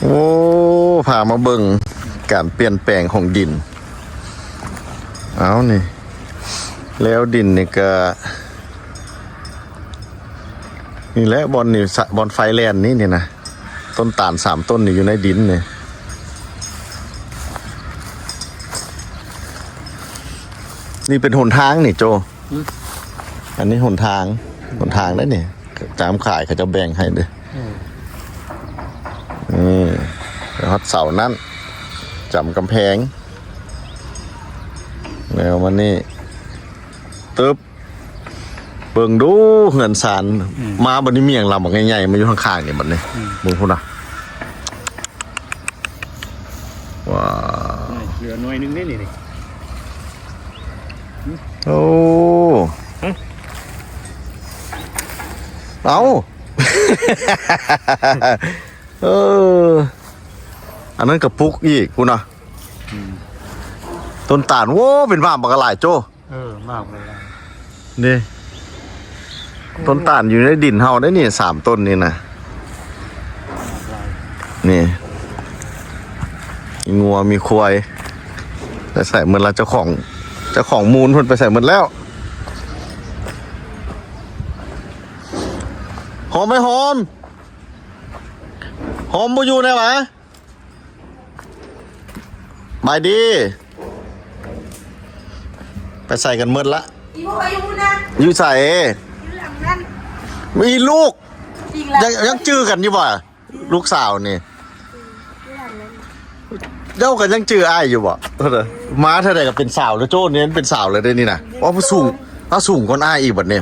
โอ้พามาเบิ่งการเปลี่ยนแปลงของดินเอานี่แล้วดินนี่ก็นี่แหละบอลนี่บอลไฟแลนด์นี่นะต้นตาล3 ต้นนี่อยู่ในดินนี่นี่เป็นหนทางนี่โจอันนี้หนทางแล้วนี่จามขายเขาจะแบ่งให้ด้วยฮอตเสานั่นจำกำแพงแล้วมันนี่ตึ๊บเบิ่งดูเงินสารมาบันนี้เมียงลำบอกง่ายๆมาอยู่ข้างๆนี่บันนี้มึงพูดนะว้าเหลือหน่วยนึงได้นี่โอ้เอาอันนั้นกับปุกอีกคุณนะต้นตาลโว้เป็นบ้าบักหลายโจมากเลยนี่ต้นตาลอยู่ในดินเฮาได้นี่3 ต้นนี่นะนี่มีงัวมีควายแต่ใส่เหมือนเราเจ้าของมูลเพิ่นไปใส่หมดแล้วหอมไหมหอมบ่อยู่ไหนวะบายดีไปใส่กันหมดละอยู่ใส่มีลูกยังจื้อกันอยู่บ่ลูกสาวนี่เจ้ากันยังจื้ออ้ายอยู่บ่ม้าเท่าไหร่ก็เป็นสาวแล้วโจ้เนี่ยเป็นสาวเลยได้นี่นะว่าผู้สูงคนอ้ายอีกบัดนี้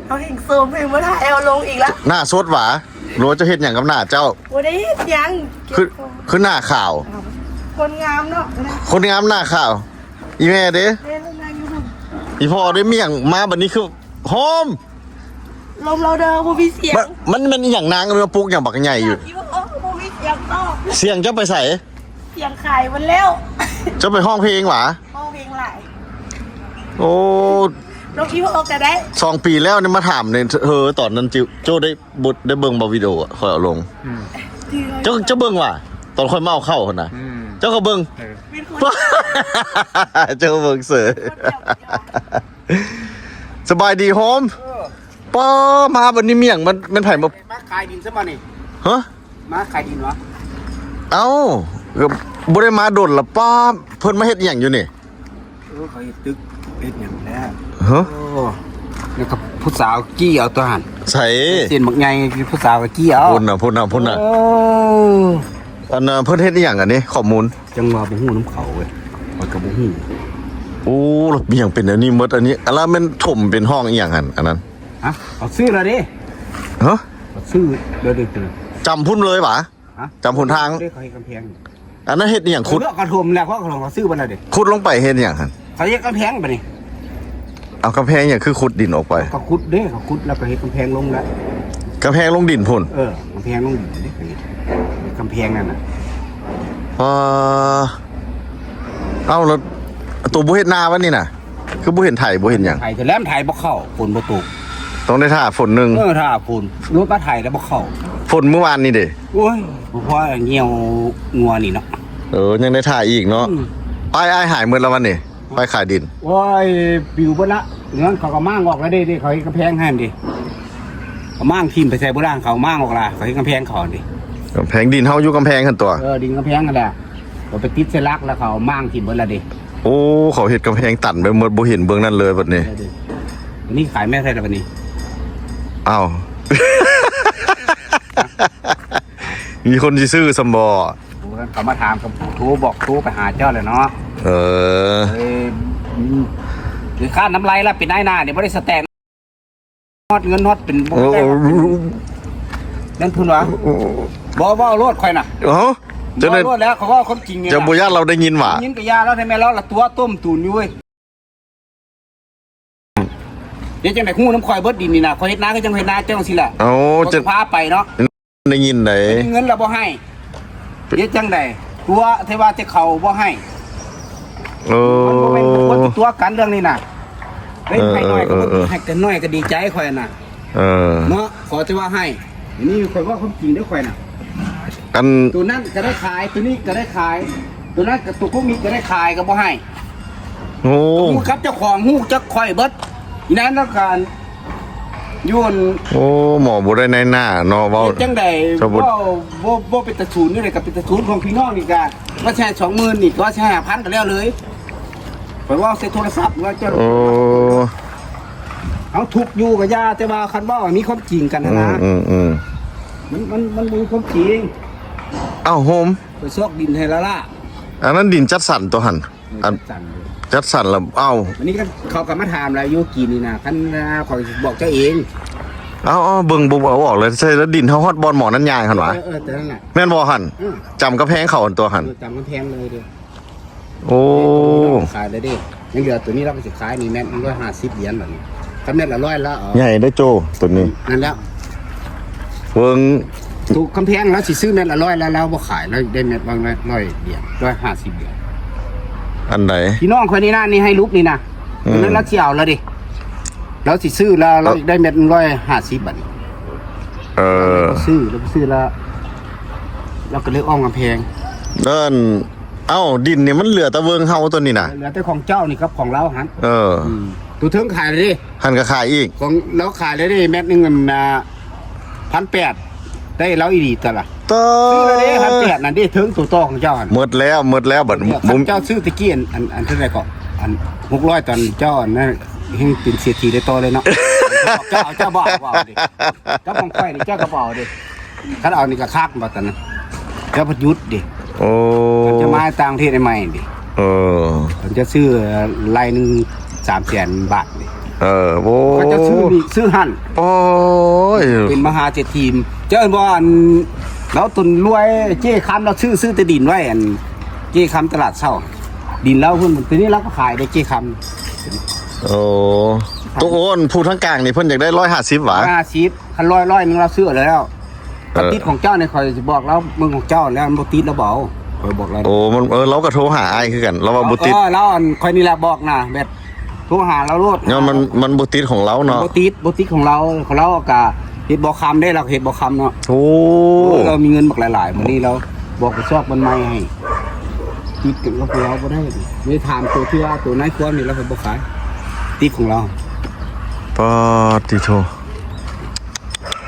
เขาเห็นโซมเพลงมาถ่ายเอาลงอีกแล้วหน้าสดหวารู้จะเห็นอย่างกับหน้าเจ้าโอ้ได้ยังคือหน้าข่าวคนงามเนาะคนงามหน้าข่าวอีแม่เด้อีพ่อได้เมี่ยงมาบัดนี้คือหอมลมเราเดินบูมีเสียงมันอย่างนางเรือปุกอย่างบักใหญ่อยู่บูมีเสียงตอบเสียงเจ้าไปใส่เสียงขายมันแล้วเจ้าไปห้องเพลงหวะห้องเพลงหลายโอ้ลงอีโอจะได้2 ปีแล้วเนี่ยมาถามเนี่ยตอนนั้นโจ้ได้เบิ่งบอวิดีโอคอยเอาลงเจ้าเบิ่งว่ะตอนค่อยเมาเข้าคนน่ะเจ้าก็เบิ่งเจ้าเบิ่งเสือสบายดีโฮมป้ามาบันนี้เมี่ยงมันไผ่มาขายดินซะป่ะนี่ฮะมาขายดินวะเอ้าบ่ได้มาโดนละป้าเพิ่นมาเฮ็ดอย่างอยู่นี่เขาเฮ็ดตึกเฮ็ดอย่างแล้วฮะนี่ก็ผู้สาวกี้เอาตัวหันใส่เส้นบักใหญ่ผู้สาวก็กี้เอาพุ่นน่ะอันเพิ่นเฮ็ดอย่างอันนี้ข้อมูลจังว่าบ่ฮู้น้ำเขาเว้ยมันก็บ่ฮู้โอ้มีอย่างเป็นอันนี้หมดอันนี้อันละมันถมเป็นห้องอีหยังหั่นอันนั้นฮะเอาซื้อแล้วดิฮะเอาซื้อเด้อจำพุ่นเลยหวะจำพุ่นทางเขาเฮ็ดกำแพงอันนั้นเฮ็ดอย่างขุดกระทมแล้วเขาซื้อบ่ได้ดิขุดลงไปเฮ็ดอย่างหั่นเขาเฮ็ดกำแพงบ่นี่เอากำแพงอย่างคือขุดดินออกไปก็ขุดเด้เขาขุดแล้วก็เฮ็ดกำแพงลงแล้วกำแพงลงดินพุ่นกำแพงลงดินเด้กำแพงนั่นน่ะเอาแล้วตัวบ่เฮ็ดนาวะนี่น่ะคือบ่เห็นไถบ่เห็นหยังไถแต่แล้วไถบ่เข้าฝนบ่ตกต้องได้ท่าฝนนึงท่าฝนรถมาไถแล้วบ่เข้าฝนเมื่อวานนี่เด้โอ้ยบ่พอเหี่ยวงัวนี่เนาะยังได้ท่าอีกเนาะอ้ายหายหมดแล้ววันนี้ไปขายดินโอ้ยปิวเบิดละเงินเขาก็มั่างออกแล้วเด้เขาเฮ็ดกำแพงให้ดิเขามั่างทิ่มไปใส่บ่ได้เขามั่างออกล่ะเขาเฮ็ดกำแพงเขาดิกำแพงดินเฮาอยู่กำแพงคั่นตัวดินกำแพงนั่นแหละเขาไปติดเสลักแล้วเขามั่างทิ่มเบิดละดิโอ้เขาเฮ็ดกำแพงตันไปหมดบ่เห็นเบื้องนั้นเลยบัดนี้นี่ขายแม่ไทยแล้วบัดนี้อ้าวมีคนสิซื้อซัมบ่เขามาถามกับโทรบอกโทรไปหาเจ้าเลยเนาะหรือค่าน้ำไรล่ะเป็นนายหน้าเดี๋ยวไม่ได้สแตนฮอดเงินฮอดเป็นนั่นทุนวะบ่รถใครน่ะจะได้รถแล้วเขาก็คนจริงไงจะบุญญาเราได้ยินว่ะยินกับยาแล้วทำไมเราละตัวต้มตุ๋นอยู่เว้ยเดี๋ยวจังไหนคู่น้ำคอยเบิดดินนี่นะคอยเฮ็ดน้าก็จังเฮ็ดน้าเจ้าสิแหละจะพาไปเนาะได้ยินไหนเงินเราบ่ให้เดี๋ยวจังไหนตัวเทวาจะเขาบ่ให้มันบ่เป็นคนตัวกันเรื่องนี้น่ะให้น้อยก็ให้กันน้อยก็ดีใจคอยน่ะเนาะขอเทวาให้นี่คอยว่าความจริงเด้อคอยน่ะ อัน ตัวนั้นก็ได้ขายตัวนี้ก็ได้ขาย ตัวนั้นกับตัวพวกนี้ก็ได้ขายก็บ่ให้ โอ้ ฮู้ครับเจ้าของฮู้จักข่อยเบิดอีนั้นแล้วการโยน โอ้หมอบ่ได้ในหน้าเนาะเว้า จังได๋ สมมุติ บ่เป็นตะศูนย์นี่เลยกับเป็นตะศูนย์ของพี่น้องนี่ก็ว่าแช่20,000นี่ก็แช่5,000ก็แล้วเลยเพราะว่าใช้โทรศัพท์ว่าเจ้า โอ้ เอาทุกข์อยู่กับยาแต่ว่าคันว่ามีความจริงกันนะ อืม มันมีความจริง เอ้าโฮม ไปซอกดินให้ละล่ะ อันนั้นดินจัดสรรตัวหั่นอัน สั่นเลย จัดสรรแล้วเอ้า วันนี้ก็เขากลับมาถามแล้วโยกีนี่นะคันขอยบอกเจ้าเอง เอาเบิ่งบ่เอาออกเลยใช่แล้วดินเฮาฮอดบอลหมอนั่นยางหั่นวะ แต่นั่นแหละ แม่นบ่หั่นจำกระแพงเขาหั่นตัวหั่น จำมันแพงเลยเด้อ โอ้ ขายเลยเด้ยังเหลือตัวนี้เราไปสิขายนี่แม่น150 เหรียญแบบนี้คันแม่นละ100ละ ใหญ่ได้โจตัวนี้ นั่นแล้ว เบิ่ง ถูกคำแพงแล้วสิซื้อแม่นละ100แล้วเราบ่ขายแล้วได้แม่นบาง100 เหรียญ150 เหรียญ อันใด พี่น้องคนนี้นะนี่ให้ลุกนี่นะ อืม นั้นเราสิเอาแล้วดิเราสิซื้อแล้วเราได้เม็ด150 บาทนี่ เออ เราไปซื้อแล้วเราก็เลยอ้อมกำแพง เดินเอ้าดินนี่มันเหลือแต่เวิงเฮาตัวนี้น่ะ เหลือแต่ของเจ้านี่ครับของเราหัน เออ ตัวเทิงขายเลยดิ หันก็ขายอีก ของเราขายเลยดิเม็ดหนึงมัน1,800ได้เราอีดีตัวละ ต่อ ซื้อเลยดิ1,800นั่นดิเทิงตัวโตของเจ้าหัน หมดแล้วบัด เนี่ย มุม เจ้าซื้อตะกี้อันเท่าไหร่ก็อัน600ตอนเจ้าอันนั้นเฮงเป็นเศรษฐีได้โตเลยเนาะ เจ้าบอกว่าดิเจ้าของไฟนี่เจ้าก็บอกดิคันเอานี่ก็คักบ่ตอนนั้นเจ้าพยุทธ์ดิ โอ้ จะมาต่างประเทศได้ใหม่ดิ เออ ผมจะซื้อรายหนึง300,000 บาทดิ เออโอ้ เขาจะซื้อนี่ซื้อหั่น โอ้ย เป็นมหาเศรษฐีเจ้าบ่อันเราตุนรวยเจ้คำเราซื้อแต่ดินไว้อันเจ้คำตลาดเช้าดินแล้วเพิ่นตัวนี้เราก็ขายได้เจ้คำ โอ้ตัวโอนผู้ทั้งกลางนี่เพิ่นอยากได้150หวะ 50คันร้อยหนึงเราซื้อแล้วกระติดของเจ้าเนี่ยคอยสิบอกแล้วมึงของเจ้าแล้วมันบ่ติดแล้วบ่เอาคอยบอกแล้ว โอ้มันเราก็โทรหาอ้ายคือกันเราว่าบ่ติด แล้วอันคอยนี่แหละบอกนะแบบโทรหาเราโลด เนี่ยมันบ่ติดของเราเนาะ บ่ติดของเราก็เฮ็ดบ่คำได้เราเฮ็ดบ่คำเนาะ โอ้ เรามีเงินบักหลายๆมื้อนี้เราบอกไปซอกมันใหม่ให้ติดกับเราบ่ได้ไม่ถามตัวที่ว่าตัวไหนควรนี่เราก็บ่ขายติดของเรา ปาติโท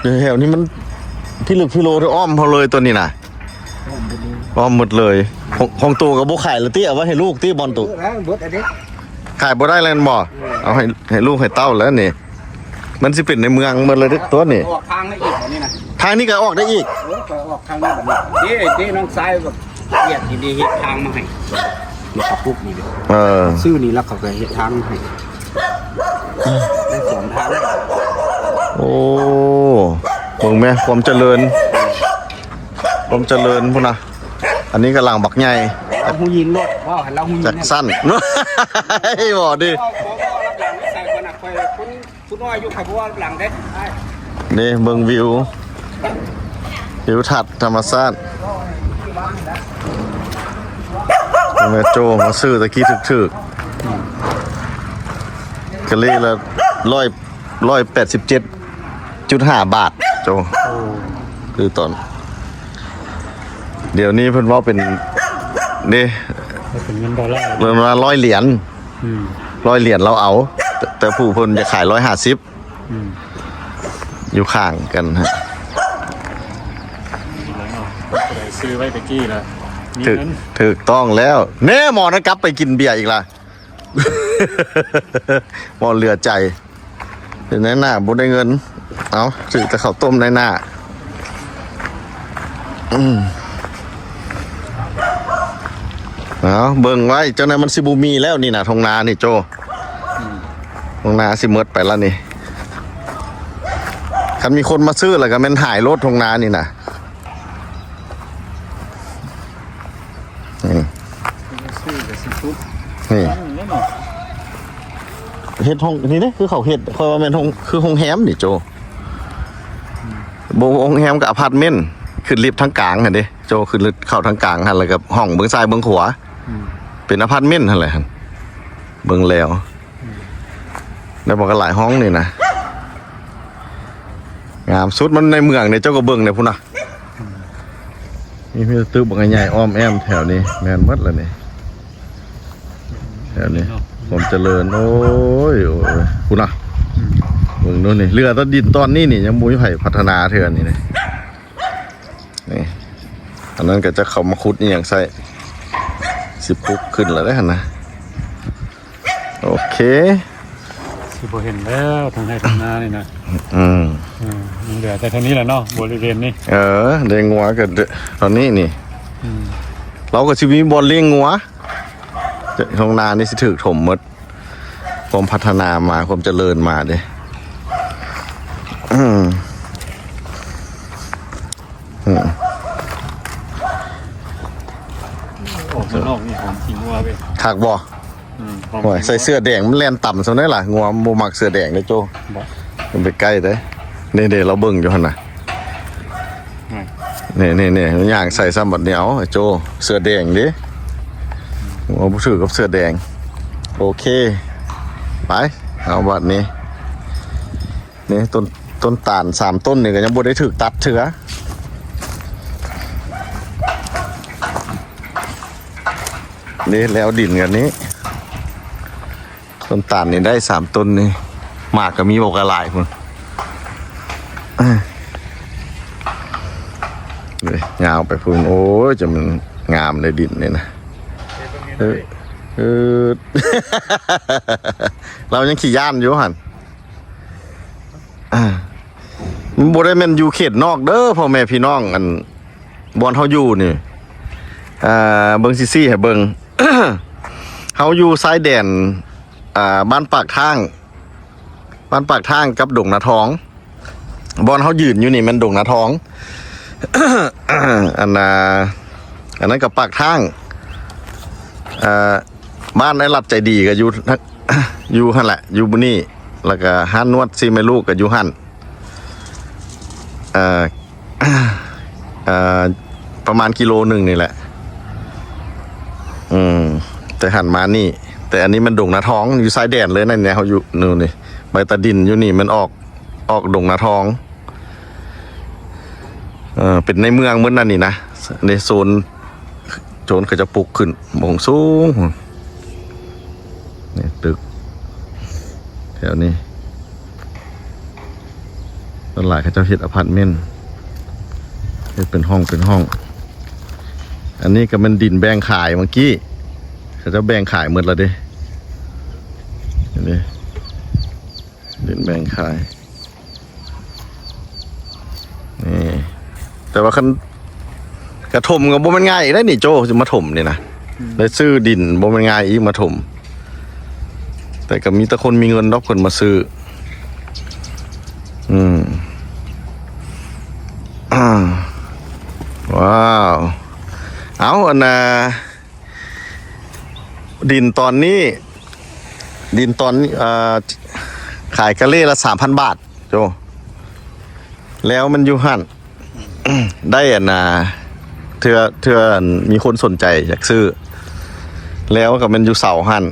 เดี๋ยวแถวนี้มันพี่ลึกพี่โลที่อ้อมพอเลยตัวนี้น่ะอ้อมหมดเลยของตัวกับบ่ขายแล้วติเอาไว้ให้ลูกติบอลตุ แล้วเบิดอันนี้ ขายบ่ได้แล้วนั่นบ่เอาให้ลูกให้เต้าแล้วนี่ มันสิเป็นในเมืองหมดเลยเด้อตัวนี่ ออกทางได้อีกอันนี้นะ ทางนี้ก็ออกได้อีก ก็ออกทางนี้แบบนี้เด้น้องชายแบบเฮ็ดดีๆเฮ็ดทางมาให้นี่ครับปุ๊บนี่เด้อ เออ ซื้อนี่แล้วเขาก็เฮ็ดทางมาให้ได้สองทาง โอ้เบิ่งแม่ความเจริญพุ่นน่ะอันนี้กำลังบักใหญ่ เราหูยินรถว่าเราหูยิน จักสั้น บ่ดิ ขอรับหลังใส่คนน่ะคอยคุณน้อยอยู่ใครบ่ว่ารับหลังเด้ นี่เบิ่งวิวทัศน์ธรรมชาติแม่โจมาซื้อตะกี้ถึกๆกะลี่ละ187.5 บาทโจคือตอน เดี๋ยวนี้เพิ่นว่าเป็นนี่ เป็นเงินดอลลาร์ เพิ่นว่า100 เหรียญ100 เหรียญเราเอา แต่ผู้เพิ่นจะขาย150อยู่ข้างกันฮะ ซื้อไว้ตะกี้แล้วมี ถึก เงิน ถูกต้องแล้วแน่หมอนะกลับไปกินเบียร์อีกล่ะ หมอเหลือใจเห็นไหมหน้าบุได้เงินเอาถือแต่ข้าวต้มในหน้าเอาเบิ่งไว้เจ้านายมันสิบูมีแล้วนี่นะทงนานี่โจทงนาสิเมิดไปแล้วนี่คันมีคนมาซื้อแล้วก็แม่นหายรถทงนานี่นะนี่ ซื้อกับสิซุป นี่ ตั้งนี่นี่ เฮ็ดห้องนี่เด้คือเขาเฮ็ดคอยว่าแม่นห้องคือห้องแฮมนี่โจบ่ห้องแฮมกับอพาร์ตเมนต์ขึ้นลิฟต์ทางกลางหั่นเด้โจขึ้นลิฟต์เข้าทางกลางหั่นแล้วก็ห้องเบิ่งซ้ายเบิ่งขวาเป็นอพาร์ตเมนต์หั่นแหละหั่นเบิ่งแล้วแล้วบอกกันหลายห้องนี่นะงามสุดมันในเมืองเนี่ยเจ้าก็เบิ่งเนี่ยพุ่นน่ะ มีพี่ตึกบักใหญ่อ้อมแอมแถวนี้แม่นหมดแล้วนี่แถวนี้ผมเจริญโอ้ยคุณน่ะเบิ่งโน่นนี่เรือต้นดินตอนนี้นี่ยังบ่มีไผพัฒนาเทื่อนี่นี่อันนั้นก็จะเข้ามาขุดนี่อย่างใส่สิปุ๊กขึ้นแล้วได้หั่นนะโอเค สิบ่เห็นแล้วทางให้ทางนานี่นะ ยังเหลือแต่เท่านี้แหละเนาะบริเวณนี้ ได้งัวก็ตอนนี้นี่ อืม เราก็สิมีบอลเลี้ยงงัวท้องนานี่สิถูกถมหมดความพัฒนามาความเจริญมาเด้ออกข้างนอกนี่ของทิ้งวัวไป ขากบ่ ของ โอ้ยใส่เสื้อแดงมันแล่นต่ำซะได้ล่ะงัวบ่มักเสื้อแดงเด้โจ บ่ มันไปใกล้เด้นี่ๆเราเบิ่งอยู่หั่นน่ะ ไม่ นี่มันย่างใส่ซ้ำบัดนี้เอาไอ้โจเสื้อแดงดิงัวบ่ถือกับเสื้อแดงโอเคไปเอาบัดนี้นี่ต้นตาล3ต้นนี่ก็ยังบ่ได้ถูกตัดเถือนี่แล้วดินกันนี้ต้นตาลนี่ได้3ต้นนี่หมากก็มีบอกกระหลายพุ่นเลยยาวไปพุ่นโอ้ยจะมันงามเลยดินนี่นะเรายังขี่ย่านอยู่หั่นมันบ่ได้แม่นอยู่เขตนอกเด้อพ่อแม่พี่น้องอันบอนเฮาอยู่นี่เบิ่งซี่ๆให้เบิ่ง เฮาอยู่ชายแดนบ้านปากทางกับดงนาทองบอนเฮายืนอยู่นี่มันดงนาทอง อันนั้นกับปากทางบ้านไอ้หลัดใจดีก็อยู่ อยู่หั่นแหละอยู่บุนี่แล้วก็ห้านนวดซีแม่ลูกก็อยู่หั่นประมาณกิโลหนึ่งนี่แหละแต่หันมานี่แต่อันนี้มันดงนาท้องอยู่ชายแดนเลยนั่นเนี่ยเขาอยู่นู่นนี่ใบตะดินอยู่นี่มันออกดงนาท้องเป็นในเมืองเหมือนนั่นนี่นะในโซนเขาจะปลูกขึ้นมองสูงนี่ตึกแถวนี้ตอนหลายเขาจะเฮ็ดอพาร์ตเมนต์เฮ็ดเป็นห้องอันนี้ก็มันดินแบ่งขายเมื่อกี้เขาจะแบ่งขายหมดแล้วดินี่ดินแบ่งขายนี่แต่ว่าคันกระถมก็บ่มันง่ายได้นี่โจจะมาถมนี่นะได้ซื้อดินบ่มันง่ายอีกมาถมแต่ก็มีแต่คนมีเงินดอกคนมาซื้อว้าวเอาอันดินตอนนี้ขายกะเล่ละ 3,000 บาทโจแล้วมันอยู่หั่น ได้อันเทื่อมีคนสนใจอยากซื้อแล้วก็มันอยู่เสาหั่น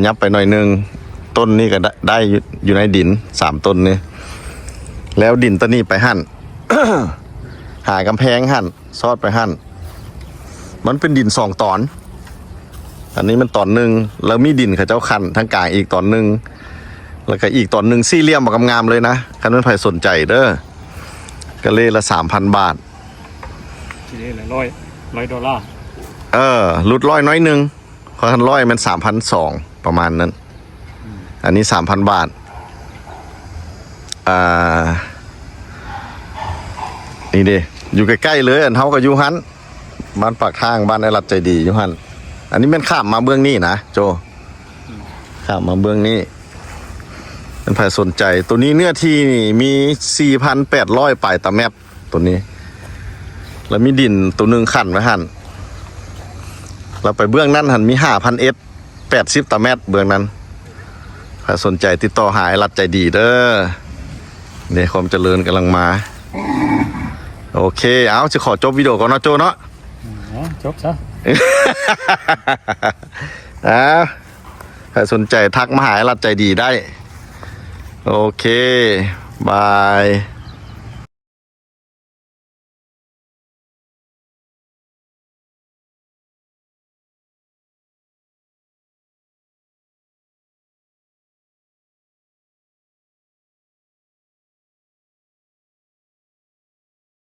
ยับไปหน่อยนึงต้นนี้ก็ได้อยู่ในดิน3ต้นนี่แล้วดินต้นนี้ไปหั่น หากำแพงหั่นซอดไปหั่นมันเป็นดิน2 ตอนอันนี้มันตอนหนึ่งแล้วมีดินเขาเจ้าคันทั้งกลางอีกตอนหนึ่งแล้วก็อีกตอนหนึ่งสี่เหลี่ยมงามๆเลยนะคันเป็นใครสนใจเด้อก็เลยละ 3,000 บาท ทีนี้ละ$100 ลุดร้อยน้อยนึงเพราะ100มัน 3,200 ประมาณนั้นอันนี้ 3,000 บาทนี่ดิอยู่ใกล้ๆเลยอันเฮากับยูฮันบ้านปากทางบ้านไอ้รัดใจดียูฮันอันนี้เป็นข้ามมาเบื้องนี้นะโจข้ามมาเบื้องนี้เป็นใครสนใจตัวนี้เนื้อที่นี่มี 4,800 ปลายตะแมบตัวนี้แล้วมีดินตัวนึงขันไว้หันเราไปเบื้องนั้นหันมี 5,000 เอส 80 ตะแมบเบื้องนั้นใครสนใจติดต่อหาไอ้รัดใจดีเด้อเนี่ยความเจริญกำลังมาโอเคเอาจะขอจบวิดีโอก่อนนะโจเนาะ จบซะ ใครสนใจทักมาหาไอ้รัดใจดีได้โอเคบาย